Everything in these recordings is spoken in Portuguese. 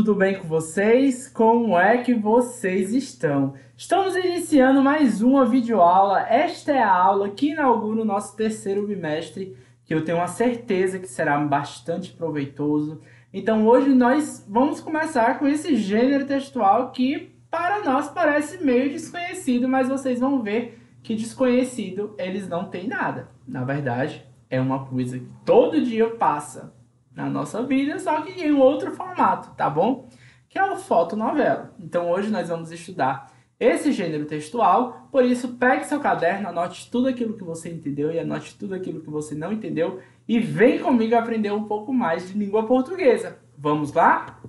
tudo bem com vocês? Como é que vocês estão? Estamos iniciando mais uma videoaula. Esta é a aula que inaugura o nosso terceiro bimestre, que eu tenho uma certeza que será bastante proveitoso. Então hoje nós vamos começar com esse gênero textual que para nós parece meio desconhecido, mas vocês vão ver que desconhecido eles não têm nada. Na verdade, é uma coisa que todo dia passa na nossa vida, só que em um outro formato, tá bom? Que é o fotonovela. Então hoje nós vamos estudar esse gênero textual, por isso pegue seu caderno, anote tudo aquilo que você entendeu e anote tudo aquilo que você não entendeu e vem comigo aprender um pouco mais de língua portuguesa. Vamos lá?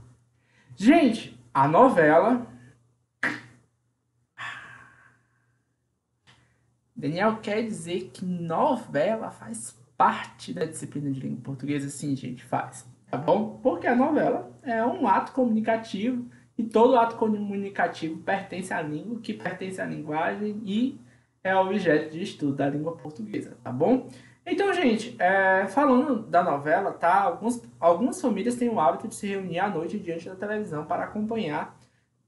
Gente, a novela... Daniel quer dizer que novela faz parte da disciplina de língua portuguesa? Sim, gente, faz. Tá bom? Porque a novela é um ato comunicativo e todo ato comunicativo pertence à língua, que pertence à linguagem e é objeto de estudo da língua portuguesa, tá bom? Então, gente, falando da novela, tá? Algumas famílias têm o hábito de se reunir à noite diante da televisão para acompanhar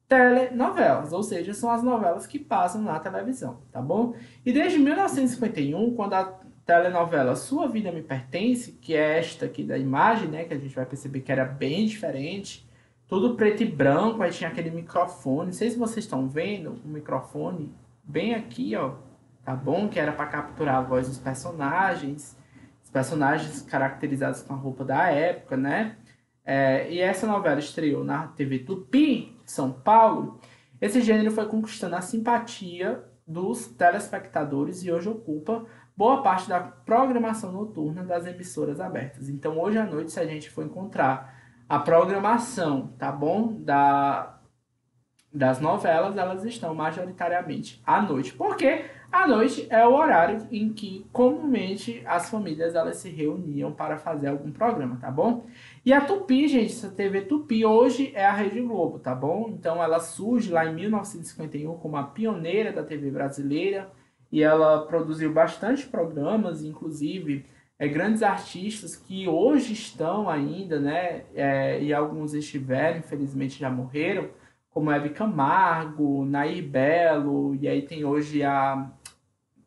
telenovelas, ou seja, são as novelas que passam na televisão, tá bom? E desde 1951, quando a telenovela Sua Vida Me Pertence, que é esta aqui da imagem, né, que a gente vai perceber que era bem diferente, tudo preto e branco, aí tinha aquele microfone, não sei se vocês estão vendo o microfone bem aqui, ó, tá bom? Que era para capturar a voz dos personagens, os personagens caracterizados com a roupa da época, né? E essa novela estreou na TV Tupi, de São Paulo. Esse gênero foi conquistando a simpatia dos telespectadores e hoje ocupa boa parte da programação noturna das emissoras abertas. Então, hoje à noite, se a gente for encontrar a programação, tá bom? Das novelas, elas estão majoritariamente à noite. Porque à noite é o horário em que comumente as famílias elas se reuniam para fazer algum programa, tá bom? E a Tupi, gente, essa TV Tupi hoje é a Rede Globo, tá bom? Então ela surge lá em 1951 como a pioneira da TV brasileira e ela produziu bastante programas, inclusive grandes artistas que hoje estão ainda, né? E alguns estiveram, infelizmente já morreram, como Hebe Camargo, Nair Belo, e aí tem hoje a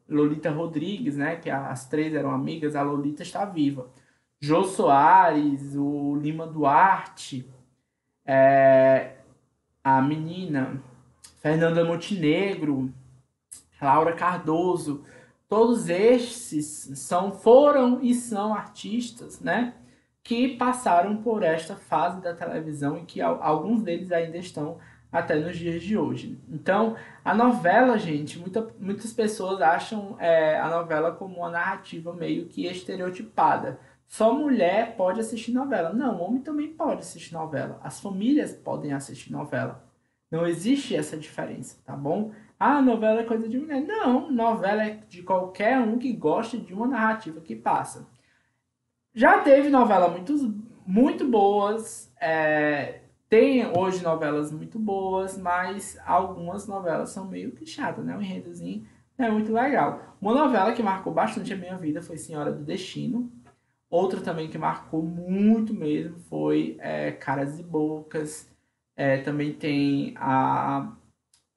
Lolita Rodrigues, né? Que as três eram amigas, a Lolita está viva. Jô Soares, o Lima Duarte, a menina Fernanda Montenegro, Laura Cardoso, todos estes foram e são artistas, né? Que passaram por esta fase da televisão e que alguns deles ainda estão até nos dias de hoje. Então, a novela, gente, muitas pessoas acham a novela como uma narrativa meio que estereotipada. Só mulher pode assistir novela. Não, homem também pode assistir novela. As famílias podem assistir novela. Não existe essa diferença, tá bom? Ah, novela é coisa de mulher. Não, novela é de qualquer um que goste de uma narrativa que passa. Já teve novela muito boas, tem hoje novelas muito boas, mas algumas novelas são meio que chatas, né? O enredozinho não é muito legal. Uma novela que marcou bastante a minha vida foi Senhora do Destino. Outra também que marcou muito mesmo foi Caras e Bocas. Também tem a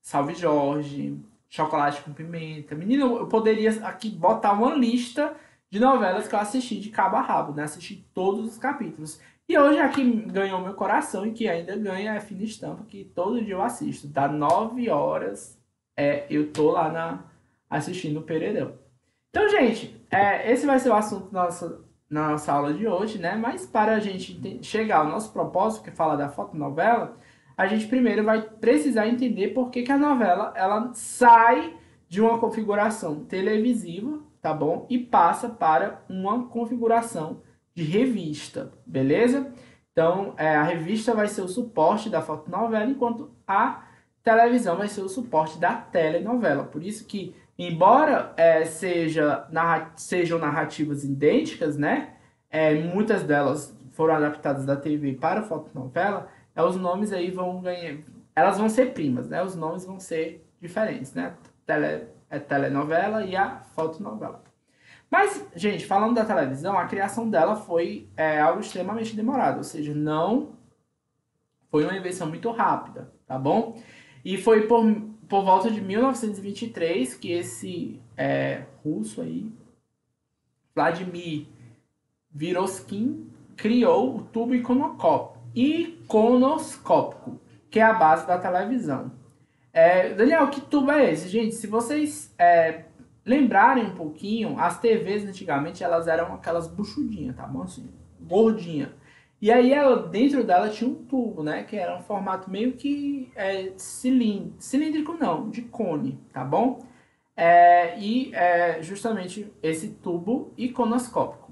Salve Jorge, Chocolate com Pimenta. Menino, eu poderia aqui botar uma lista de novelas que eu assisti de cabo a rabo, né? Assisti todos os capítulos. E hoje a que ganhou meu coração e que ainda ganha é Fina Estampa, que todo dia eu assisto. Dá 9 horas, eu tô lá assistindo o Pereirão. Então, gente, esse vai ser o assunto na nossa aula de hoje, né? Mas para a gente chegar ao nosso propósito, que fala da fotonovela, a gente primeiro vai precisar entender por que a novela ela sai de uma configuração televisiva, tá bom? E passa para uma configuração de revista, beleza? Então, a revista vai ser o suporte da fotonovela, enquanto a televisão vai ser o suporte da telenovela. Por isso que, embora sejam narrativas idênticas, né? Muitas delas foram adaptadas da TV para a fotonovela, os nomes aí vão ganhar... Elas vão ser primas, né? Os nomes vão ser diferentes, né? Telenovela e a fotonovela. Mas, gente, falando da televisão, a criação dela foi algo extremamente demorado. Ou seja, não Foi uma invenção muito rápida, tá bom? E foi por volta de 1923 que esse russo aí, Vladimir Viroskin, criou o tubo iconoscópico, que é a base da televisão. Daniel, que tubo é esse? Gente, se vocês lembrarem um pouquinho, as TVs antigamente elas eram aquelas buchudinhas, tá bom? Assim, gordinha. E aí dentro dela tinha um tubo, né? Que era um formato meio que cilíndrico não, de cone, tá bom? Justamente esse tubo iconoscópico.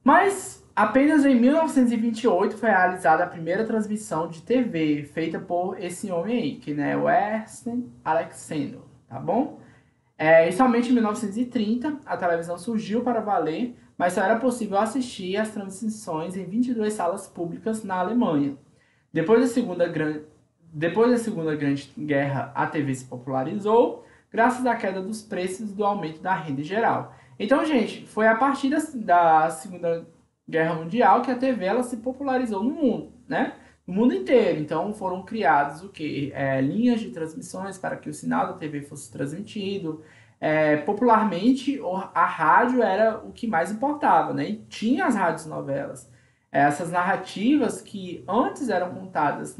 Mas apenas em 1928 foi realizada a primeira transmissão de TV feita por esse homem aí, que é o Ernst Alexander, tá bom? E somente em 1930 a televisão surgiu para valer, mas só era possível assistir às transmissões em 22 salas públicas na Alemanha. Depois da Segunda Grande Guerra, a TV se popularizou, graças à queda dos preços e do aumento da renda em geral. Então, gente, foi a partir da Segunda Guerra Mundial que a TV ela se popularizou no mundo, né? No mundo inteiro. Então, foram criados o quê? Linhas de transmissões para que o sinal da TV fosse transmitido. Popularmente, a rádio era o que mais importava, né? E tinha as rádios novelas. Essas narrativas que antes eram contadas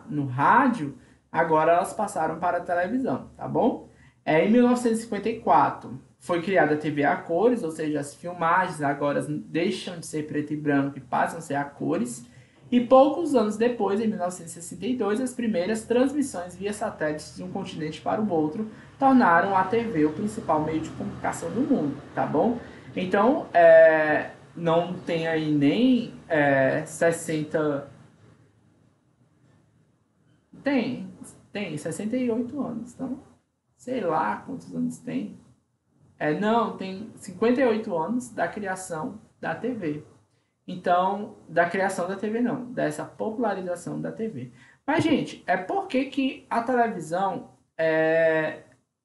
no rádio, agora elas passaram para a televisão, tá bom? Em 1954 foi criada a TV a cores, ou seja, as filmagens agora deixam de ser preto e branco e passam a ser a cores. E poucos anos depois, em 1962, as primeiras transmissões via satélite de um continente para o outro tornaram a TV o principal meio de comunicação do mundo, tá bom? Então, não tem aí nem 60... Tem 68 anos, então sei lá quantos anos tem. Não, tem 58 anos da criação da TV. Então, da criação da TV não, dessa popularização da TV. Mas, gente, por que a televisão,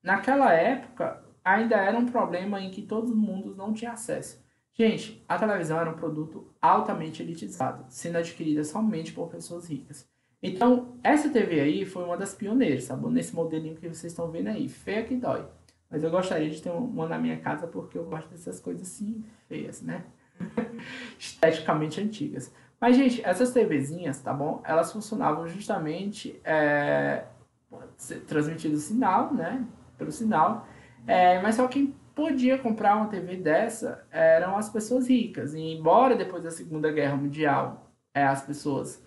naquela época, ainda era um problema em que todo mundo não tinha acesso? Gente, a televisão era um produto altamente elitizado, sendo adquirida somente por pessoas ricas. Então, essa TV aí foi uma das pioneiras, tá bom? Nesse modelinho que vocês estão vendo aí, feia que dói. Mas eu gostaria de ter uma na minha casa porque eu gosto dessas coisas assim feias, né? Esteticamente antigas. Mas, gente, essas TVzinhas, tá bom? Elas funcionavam justamente transmitindo sinal, né? Pelo sinal. Mas só quem podia comprar uma TV dessa eram as pessoas ricas. E embora depois da Segunda Guerra Mundial as pessoas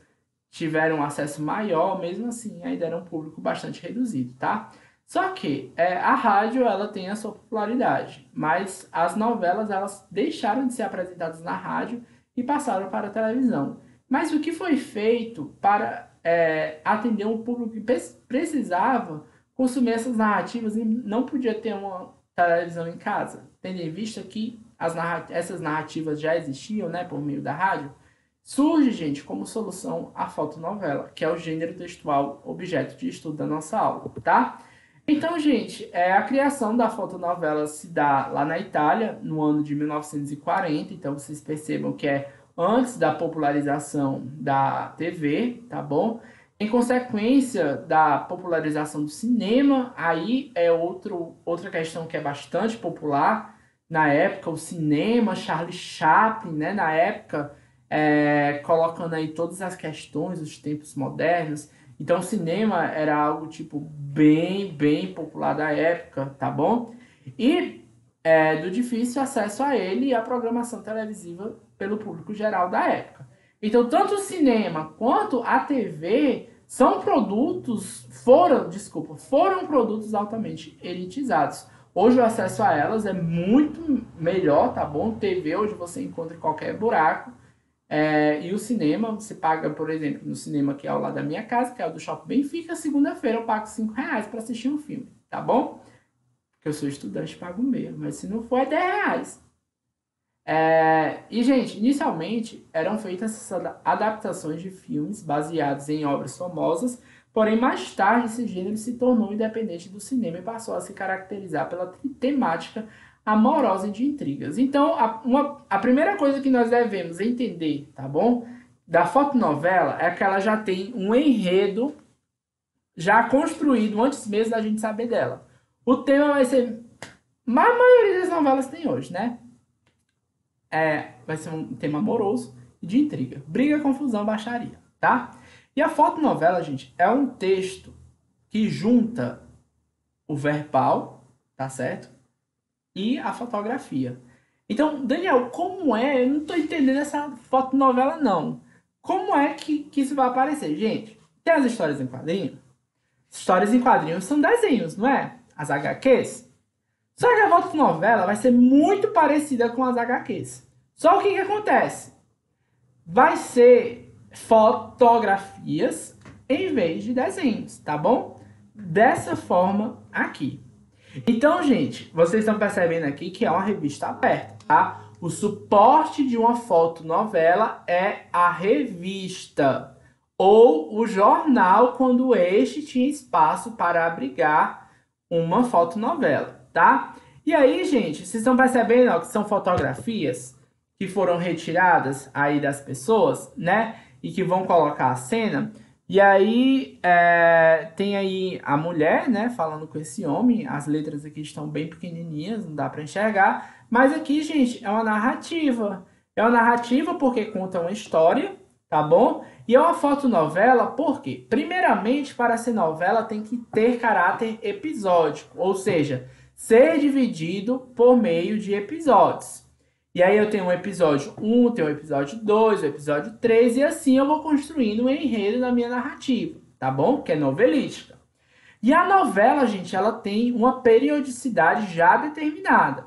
tiveram um acesso maior, mesmo assim ainda era um público bastante reduzido, tá? Só que a rádio ela tem a sua popularidade, mas as novelas elas deixaram de ser apresentadas na rádio e passaram para a televisão. Mas o que foi feito para atender um público que precisava consumir essas narrativas e não podia ter uma televisão em casa? Tendo em vista que essas narrativas já existiam, né, por meio da rádio, surge, gente, como solução a fotonovela, que é o gênero textual objeto de estudo da nossa aula, tá? Então, gente, a criação da fotonovela se dá lá na Itália, no ano de 1940, então vocês percebam que é antes da popularização da TV, tá bom? Em consequência da popularização do cinema, aí outra questão que é bastante popular na época, o cinema, Charlie Chaplin, né, na época, colocando aí todas as questões dos tempos modernos. Então o cinema era algo tipo bem popular da época, tá bom? E do difícil acesso a ele e a programação televisiva pelo público geral da época. Então tanto o cinema quanto a TV foram produtos altamente elitizados. Hoje o acesso a elas é muito melhor, tá bom? TV hoje você encontra em qualquer buraco. E o cinema, você paga, por exemplo, no cinema que é ao lado da minha casa, que é o do Shopping Benfica, segunda-feira eu pago R$5 para assistir um filme, tá bom? Porque eu sou estudante, pago meia, mas se não for é R$10. E, gente, inicialmente eram feitas essas adaptações de filmes baseados em obras famosas, porém mais tarde esse gênero se tornou independente do cinema e passou a se caracterizar pela temática amorosa e de intrigas. Então, a primeira coisa que nós devemos entender, tá bom? da fotonovela é que ela já tem um enredo já construído antes mesmo da gente saber dela. O tema vai ser... A maioria das novelas tem hoje, né? Vai ser um tema amoroso e de intriga. Briga, confusão, baixaria, tá? E a fotonovela, gente, é um texto que junta o verbal, tá certo? E a fotografia. Então, Daniel, como é? Eu não tô entendendo essa fotonovela, não. Como é que isso vai aparecer? Gente, tem as histórias em quadrinhos? Histórias em quadrinhos são desenhos, não é? As HQs. Só que a fotonovela vai ser muito parecida com as HQs. Só o que acontece? Vai ser fotografias em vez de desenhos, tá bom? Dessa forma aqui. Então, gente, vocês estão percebendo aqui que é uma revista aberta, tá? O suporte de uma fotonovela é a revista ou o jornal quando este tinha espaço para abrigar uma fotonovela, tá? E aí, gente, vocês estão percebendo ó, que são fotografias que foram retiradas aí das pessoas, né? E que vão colocar a cena. E aí tem aí a mulher, né, falando com esse homem. As letras aqui estão bem pequenininhas, não dá para enxergar. Mas aqui, gente, é uma narrativa. É uma narrativa porque conta uma história, tá bom? E é uma fotonovela porque, primeiramente, para ser novela tem que ter caráter episódico. Ou seja, ser dividido por meio de episódios. E aí eu tenho um episódio 1, tenho um episódio 2, um episódio 3, e assim eu vou construindo um enredo na minha narrativa, tá bom? Que é novelística. E a novela, gente, ela tem uma periodicidade já determinada.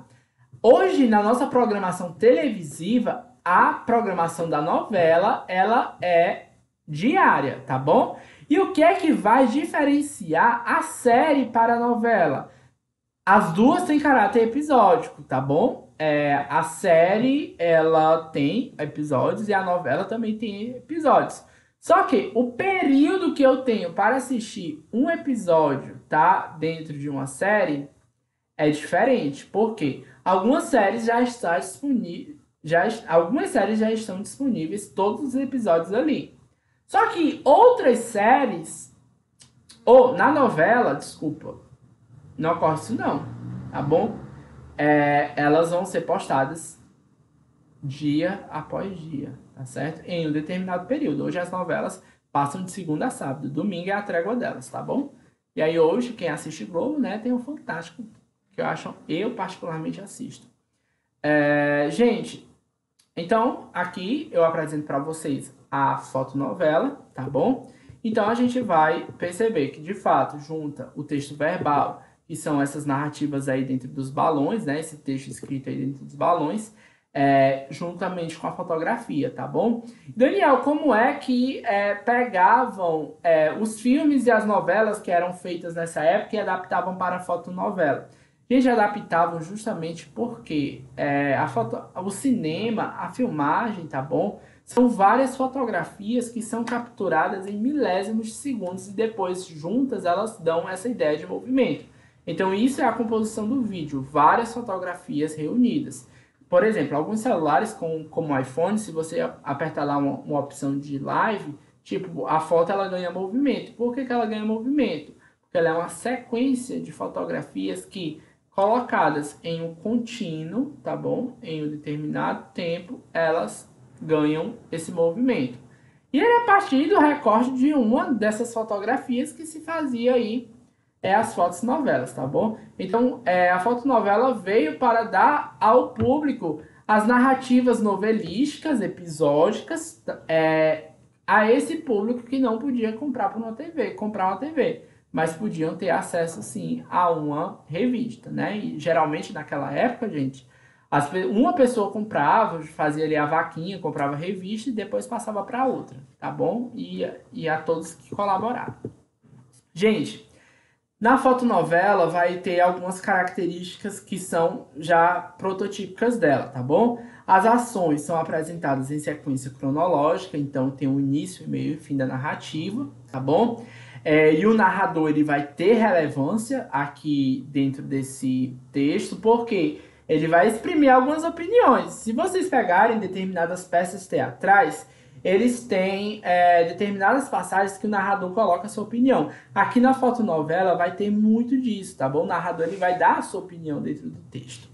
Hoje, na nossa programação televisiva, a programação da novela, ela é diária, tá bom? E o que é que vai diferenciar a série para a novela? As duas têm caráter episódico, tá bom? A série, ela tem episódios e a novela também tem episódios. Só que o período que eu tenho para assistir um episódio, tá? Dentro de uma série é diferente. Por quê? Algumas séries já estão disponíveis, algumas séries já estão disponíveis todos os episódios ali. Só que outras séries, ou na novela, desculpa, não ocorre isso não, tá bom? Elas vão ser postadas dia após dia, tá certo? Em um determinado período. Hoje as novelas passam de segunda a sábado, domingo é a trégua delas, tá bom? E aí hoje, quem assiste Globo, né, tem o Fantástico, que eu particularmente assisto. Gente, então aqui eu apresento para vocês a fotonovela, tá bom? Então a gente vai perceber que de fato junta o texto verbal, que são essas narrativas aí dentro dos balões, né? Esse texto escrito aí dentro dos balões, juntamente com a fotografia, tá bom? Daniel, como é que pegavam os filmes e as novelas que eram feitas nessa época e adaptavam para a fotonovela? Eles adaptavam justamente porque o cinema, a filmagem, tá bom? São várias fotografias que são capturadas em milésimos de segundos e depois juntas elas dão essa ideia de movimento. Então isso é a composição do vídeo, várias fotografias reunidas. Por exemplo, alguns celulares como o iPhone, se você apertar lá uma opção de live, tipo, a foto ela ganha movimento. Por que ela ganha movimento? Porque ela é uma sequência de fotografias que, colocadas em um contínuo, tá bom? Em um determinado tempo, elas ganham esse movimento. E era a partir do recorte de uma dessas fotografias que se fazia aí as fotonovelas, tá bom? Então, a fotonovela veio para dar ao público as narrativas novelísticas, episódicas, a esse público que não podia comprar uma TV, mas podiam ter acesso, sim, a uma revista, né? E geralmente, naquela época, gente, uma pessoa comprava, fazia ali a vaquinha, comprava a revista e depois passava para outra, tá bom? E a todos que colaboraram. Gente, na fotonovela vai ter algumas características que são já prototípicas dela, tá bom? As ações são apresentadas em sequência cronológica, então tem o início, meio e fim da narrativa, tá bom? E o narrador ele vai ter relevância aqui dentro desse texto, porque ele vai exprimir algumas opiniões. Se vocês pegarem determinadas peças teatrais, eles têm determinadas passagens que o narrador coloca a sua opinião. Aqui na fotonovela vai ter muito disso, tá bom? O narrador ele vai dar a sua opinião dentro do texto.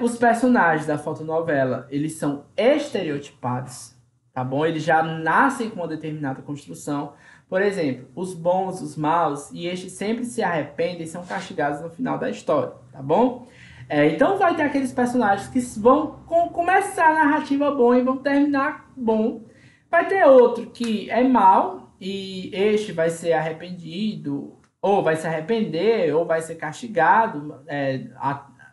Os personagens da fotonovela, eles são estereotipados, tá bom? Eles já nascem com uma determinada construção. Por exemplo, os bons, os maus, e estes sempre se arrependem e são castigados no final da história, tá bom? Então vai ter aqueles personagens que vão começar a narrativa bom e vão terminar bom. Vai ter outro que é mau e este vai ser arrependido, ou vai se arrepender, ou vai ser castigado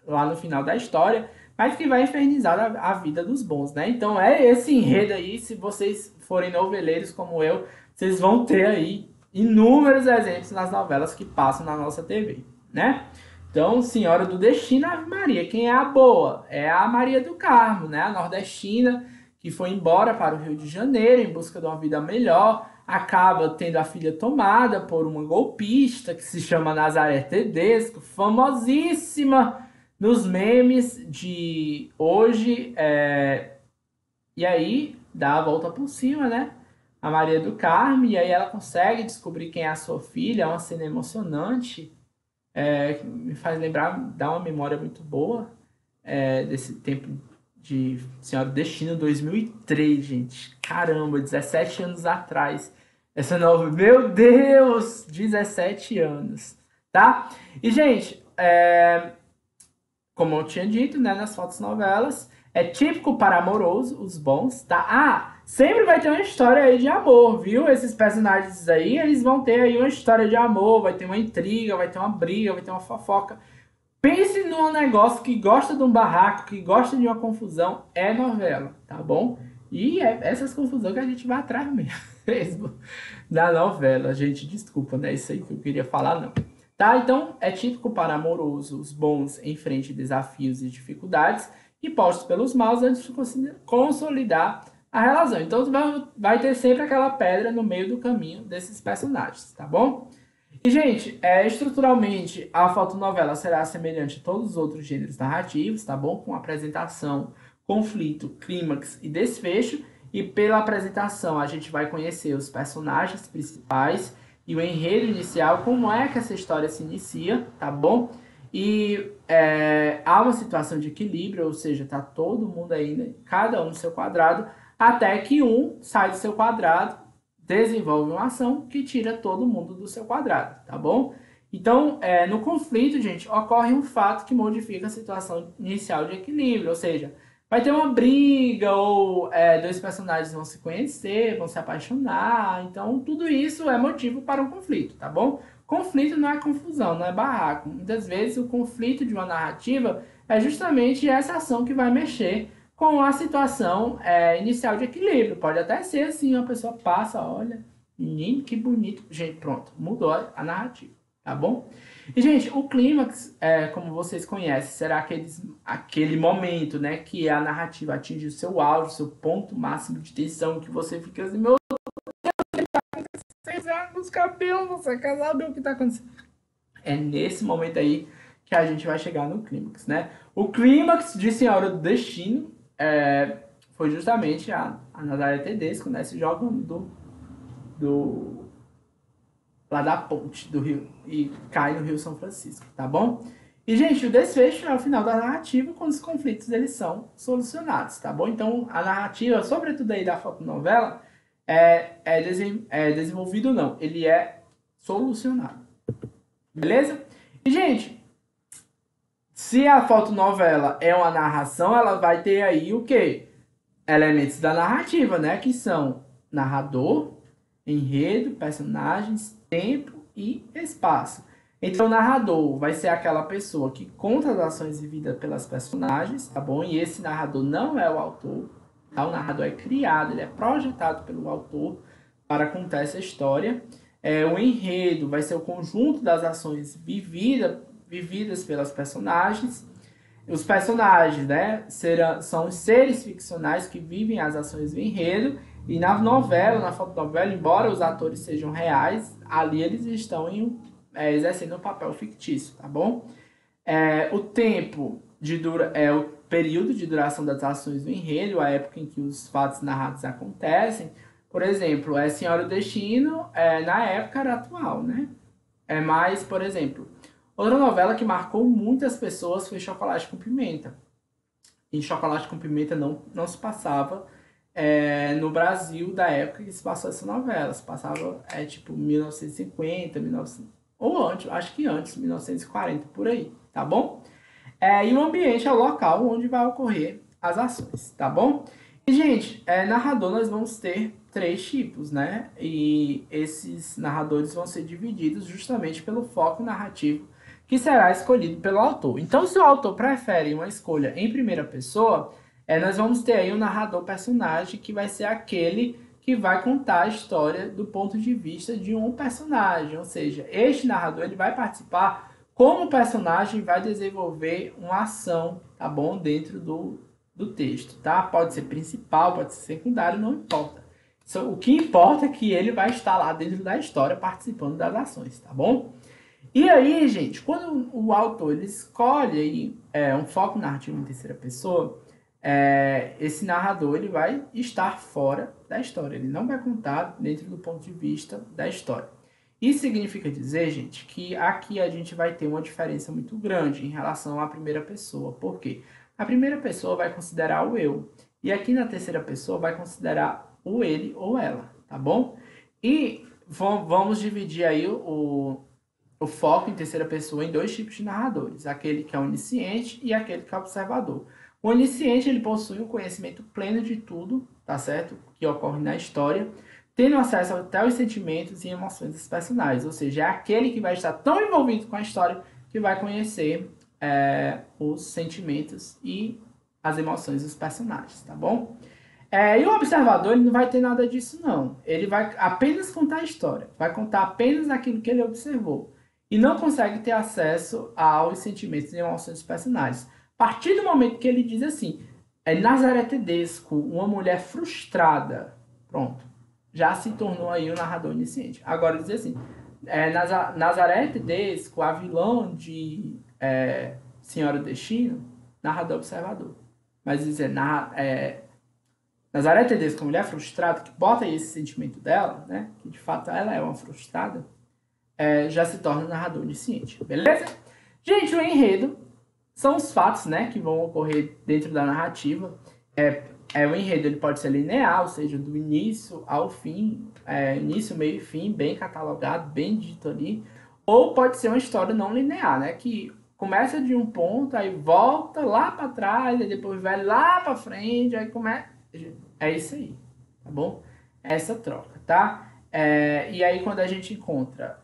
lá no final da história, mas que vai infernizar a vida dos bons, né? Então é esse enredo aí, se vocês forem noveleiros como eu, vocês vão ter aí inúmeros exemplos nas novelas que passam na nossa TV, né? Então, Senhora do Destino, Ave Maria. Quem é a boa? É a Maria do Carmo, né? A nordestina que foi embora para o Rio de Janeiro em busca de uma vida melhor, acaba tendo a filha tomada por uma golpista que se chama Nazaré Tedesco, famosíssima nos memes de hoje. E aí dá a volta por cima, né? A Maria do Carmo, e aí ela consegue descobrir quem é a sua filha. É uma cena emocionante, que me faz lembrar, dá uma memória muito boa desse tempo de Senhora do Destino, 2003, gente. Caramba, 17 anos atrás. Essa novela, meu Deus, 17 anos, tá? E, gente, como eu tinha dito, né, nas fotonovelas, é típico para amoroso, os bons, tá? Sempre vai ter uma história aí de amor, viu? Esses personagens aí, eles vão ter aí uma história de amor, vai ter uma intriga, vai ter uma briga, vai ter uma fofoca. Pense num negócio que gosta de um barraco, que gosta de uma confusão, é novela, tá bom? E é essas confusões que a gente vai atrás mesmo da novela. Gente, desculpa, não é isso aí que eu queria falar, não. Tá? Então, é típico para amorosos bons em frente a desafios e dificuldades impostos pelos maus antes de consolidar a relação. Então, vai ter sempre aquela pedra no meio do caminho desses personagens, tá bom? E, gente, estruturalmente, a fotonovela será semelhante a todos os outros gêneros narrativos, tá bom? Com apresentação, conflito, clímax e desfecho. E pela apresentação, a gente vai conhecer os personagens principais e o enredo inicial, como é que essa história se inicia, tá bom? E há uma situação de equilíbrio, ou seja, tá todo mundo ainda, cada um no seu quadrado, até que um sai do seu quadrado, desenvolve uma ação que tira todo mundo do seu quadrado, tá bom? Então, no conflito, gente, ocorre um fato que modifica a situação inicial de equilíbrio, ou seja, vai ter uma briga, ou dois personagens vão se conhecer, vão se apaixonar, então tudo isso é motivo para um conflito, tá bom? Conflito não é confusão, não é barraco. Muitas vezes o conflito de uma narrativa é justamente essa ação que vai mexer com a situação inicial de equilíbrio. Pode até ser assim, uma pessoa passa, olha, menino, que bonito. Gente, pronto, mudou a narrativa, tá bom? E, gente, o clímax, como vocês conhecem, será aquele momento, né, que a narrativa atinge o seu auge, o seu ponto máximo de tensão, que você fica assim, meu Deus, nos cabelos, você quer saber o que tá acontecendo? É nesse momento aí que a gente vai chegar no clímax, né? O clímax de Senhora do Destino foi justamente a Nazaré Tedesco, né, se jogando lá da ponte do rio e cai no Rio São Francisco, tá bom? E, gente, o desfecho é o final da narrativa, quando os conflitos eles são solucionados, tá bom? Então, a narrativa, sobretudo aí da fotonovela, desenvolvido não, ele é solucionado, beleza? E, gente, se a fotonovela é uma narração, ela vai ter aí o quê? Elementos da narrativa, né? Que são narrador, enredo, personagens, tempo e espaço. Então, o narrador vai ser aquela pessoa que conta as ações vividas pelas personagens, tá bom? E esse narrador não é o autor, tá? O narrador é criado, ele é projetado pelo autor para contar essa história. O enredo vai ser o conjunto das ações vividas pelas personagens. Os personagens, né, são os seres ficcionais que vivem as ações do enredo. E na novela, na fotonovela, embora os atores sejam reais, ali eles estão exercendo um papel fictício, tá bom? O tempo o período de duração das ações do enredo, a época em que os fatos narrados acontecem. Por exemplo, Senhora do Destino, na época era atual, né? Mas, por exemplo, outra novela que marcou muitas pessoas foi Chocolate com Pimenta. E Chocolate com Pimenta não se passava no Brasil da época que se passou essa novela. Se passava, tipo, 1950, 1900, ou antes, acho que antes, 1940, por aí, tá bom? E o ambiente é o local onde vai ocorrer as ações, tá bom? E, gente, narrador nós vamos ter 3 tipos, né? E esses narradores vão ser divididos justamente pelo foco narrativo que será escolhido pelo autor. Então, se o autor prefere uma escolha em primeira pessoa, nós vamos ter aí um narrador personagem que vai ser aquele que vai contar a história do ponto de vista de um personagem. Ou seja, este narrador ele vai participar como personagem, vai desenvolver uma ação, tá bom? Dentro do texto, tá? Pode ser principal, pode ser secundário, não importa. O que importa é que ele vai estar lá dentro da história participando das ações, tá bom? E aí, gente, quando o autor ele escolhe aí, um foco narrativo em terceira pessoa, esse narrador ele vai estar fora da história. Ele não vai contar dentro do ponto de vista da história. Isso significa dizer, gente, que aqui a gente vai ter uma diferença muito grande em relação à primeira pessoa. Por quê? A primeira pessoa vai considerar o eu. E aqui na terceira pessoa vai considerar o ele ou ela, tá bom? E vamos dividir aí o foco em terceira pessoa em 2 tipos de narradores. Aquele que é onisciente e aquele que é observador. O onisciente, ele possui um conhecimento pleno de tudo, tá certo? Que ocorre na história, tendo acesso até os sentimentos e emoções dos personagens. Ou seja, é aquele que vai estar tão envolvido com a história que vai conhecer os sentimentos e as emoções dos personagens, tá bom? E o observador, ele não vai ter nada disso, não. Ele vai apenas contar a história. Vai contar apenas aquilo que ele observou. E não consegue ter acesso aos sentimentos e emoções dos personagens. A partir do momento que ele diz assim, Nazaré Tedesco, uma mulher frustrada, pronto, já se tornou aí o narrador onisciente. Agora dizer assim, Nazaré Tedesco, a vilã de Senhora do Destino, narrador observador. Mas dizer, Nazaré Tedesco, uma mulher frustrada, que bota aí esse sentimento dela, né, que de fato ela é uma frustrada, já se torna um narrador onisciente, beleza? Gente, o enredo são os fatos, né, que vão ocorrer dentro da narrativa. O enredo ele pode ser linear, ou seja, do início ao fim, início, meio e fim, bem catalogado, bem dito ali. Ou pode ser uma história não linear, né, que começa de um ponto, aí volta lá para trás, aí depois vai lá para frente, aí começa... É isso aí, tá bom? Essa troca, tá? E aí quando a gente encontra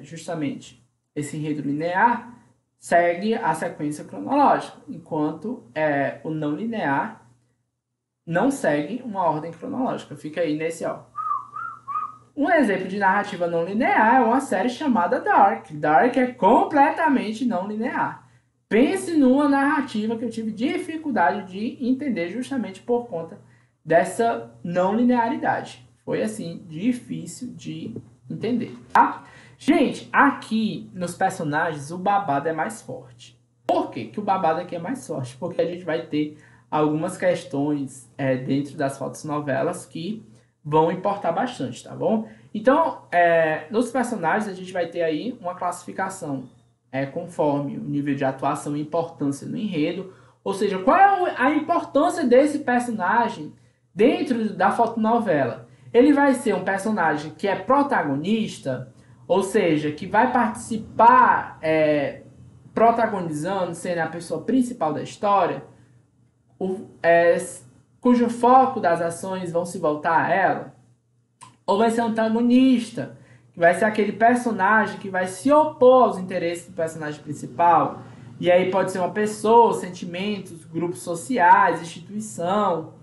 justamente esse enredo linear, segue a sequência cronológica, enquanto o não linear não segue uma ordem cronológica. Fica aí nesse, ó. Um exemplo de narrativa não linear é uma série chamada Dark. Dark é completamente não linear. Pense numa narrativa que eu tive dificuldade de entender justamente por conta dessa não linearidade. Foi, assim, difícil de entender, tá? Gente, aqui nos personagens o babado é mais forte. Por quê que o babado aqui é mais forte? Porque a gente vai ter algumas questões dentro das fotonovelas que vão importar bastante, tá bom? Então, nos personagens a gente vai ter aí uma classificação conforme o nível de atuação e importância no enredo. Ou seja, qual é a importância desse personagem dentro da fotonovela? Ele vai ser um personagem que é protagonista, ou seja, que vai participar protagonizando, sendo a pessoa principal da história, cujo foco das ações vão se voltar a ela, ou vai ser antagonista, que vai ser aquele personagem que vai se opor aos interesses do personagem principal, e aí pode ser uma pessoa, sentimentos, grupos sociais, instituição,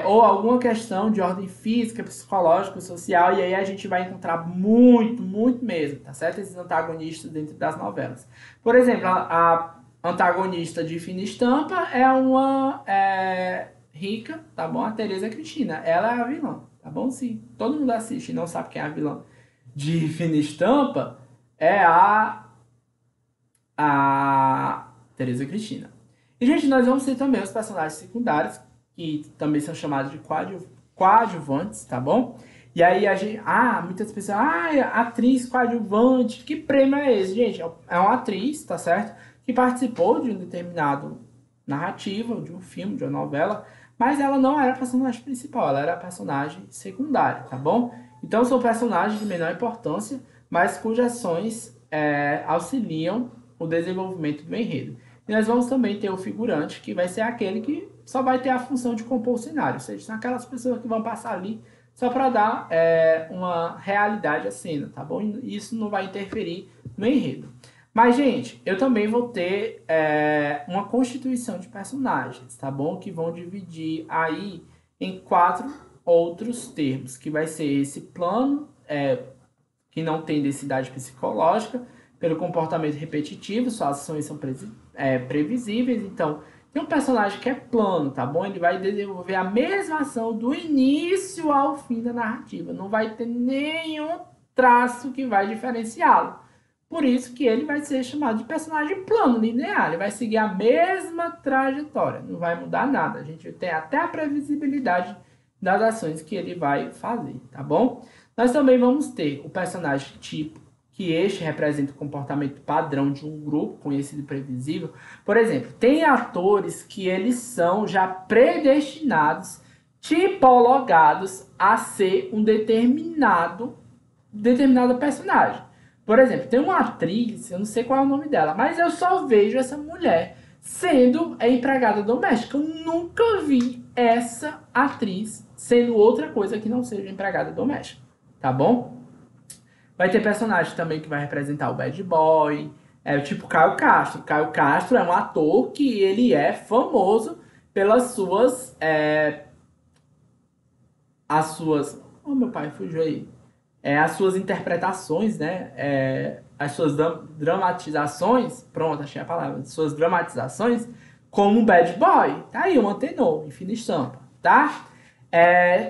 ou alguma questão de ordem física, psicológica, social, e aí a gente vai encontrar muito, muito mesmo, tá certo? Esses antagonistas dentro das novelas. Por exemplo, a antagonista de Fina Estampa é uma rica, tá bom? A Tereza Cristina, ela é a vilã, tá bom? Se todo mundo assiste e não sabe quem é a vilã de Fina Estampa, é a Tereza Cristina. E, gente, nós vamos ter também os personagens secundários, que também são chamados de coadjuvantes, tá bom? E aí a gente. Muitas pessoas. Atriz coadjuvante. Que prêmio é esse, gente? É uma atriz, tá certo? Que participou de um determinado narrativa, de um filme, de uma novela, mas ela não era a personagem principal, ela era a personagem secundária, tá bom? Então são personagens de menor importância, mas cujas ações auxiliam o desenvolvimento do enredo. E nós vamos também ter o figurante, que vai ser aquele que só vai ter a função de compor o cenário, ou seja, são aquelas pessoas que vão passar ali só para dar uma realidade à cena, tá bom? E isso não vai interferir no enredo. Mas, gente, eu também vou ter uma constituição de personagens, tá bom? Que vão dividir aí em 4 outros termos, que vai ser esse plano, que não tem densidade psicológica, pelo comportamento repetitivo, suas ações são previsíveis. Então, tem um personagem que é plano, tá bom? Ele vai desenvolver a mesma ação do início ao fim da narrativa. Não vai ter nenhum traço que vai diferenciá-lo. Por isso que ele vai ser chamado de personagem plano, linear. Ele vai seguir a mesma trajetória. Não vai mudar nada. A gente tem até a previsibilidade das ações que ele vai fazer, tá bom? Nós também vamos ter o personagem tipo, que este representa o comportamento padrão de um grupo conhecido e previsível. Por exemplo, tem atores que eles são já predestinados, tipologados a ser um determinado personagem. Por exemplo, tem uma atriz, eu não sei qual é o nome dela, mas eu só vejo essa mulher sendo empregada doméstica. Eu nunca vi essa atriz sendo outra coisa que não seja empregada doméstica, tá bom? Vai ter personagem também que vai representar o bad boy, tipo Caio Castro. Caio Castro é um ator que ele é famoso pelas suas... Oh, meu pai fugiu aí. As suas interpretações, né? As suas dramatizações, pronto, achei a palavra, suas dramatizações como um bad boy. Tá aí, um antenor, em fina estampa, tá?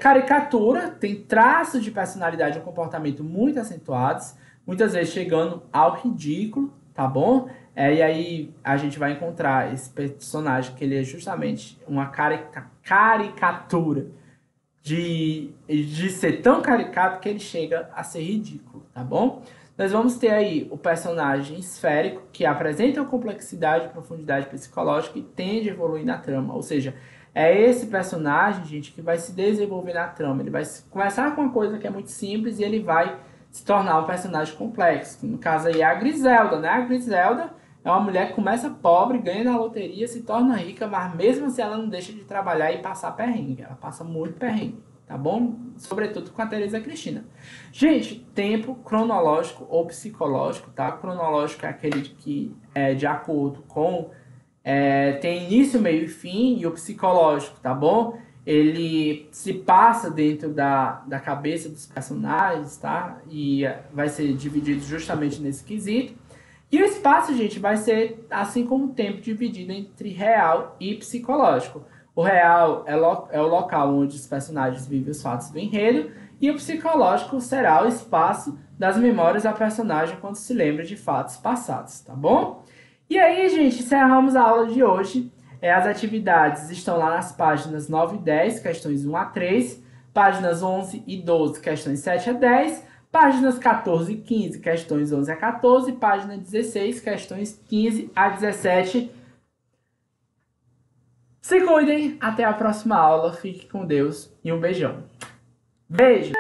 Caricatura, tem traços de personalidade e um comportamento muito acentuados, muitas vezes chegando ao ridículo, tá bom? E aí a gente vai encontrar esse personagem que ele é justamente uma caricatura de ser tão caricato que ele chega a ser ridículo, tá bom? Nós vamos ter aí o personagem esférico, que apresenta uma complexidade e profundidade psicológica e tende a evoluir na trama. Ou seja, é esse personagem, gente, que vai se desenvolver na trama. Ele vai começar com uma coisa que é muito simples e ele vai se tornar um personagem complexo. Que no caso aí é a Griselda, né? A Griselda é uma mulher que começa pobre, ganha na loteria, se torna rica, mas mesmo assim ela não deixa de trabalhar e passar perrengue. Ela passa muito perrengue, tá bom? Sobretudo com a Tereza Cristina. Gente, tempo cronológico ou psicológico, tá? Cronológico é aquele que é de acordo com... tem início, meio e fim, e o psicológico, tá bom? Ele se passa dentro da cabeça dos personagens, tá? E vai ser dividido justamente nesse quesito. E o espaço, gente, vai ser, assim como o tempo, dividido entre real e psicológico. O real é o local onde os personagens vivem os fatos do enredo, e o psicológico será o espaço das memórias da personagem quando se lembra de fatos passados, tá bom? E aí, gente, encerramos a aula de hoje. As atividades estão lá nas páginas 9 e 10, questões 1 a 3, páginas 11 e 12, questões 7 a 10, páginas 14 e 15, questões 11 a 14, página 16, questões 15 a 17. Se cuidem, até a próxima aula, fique com Deus e um beijão. Beijo!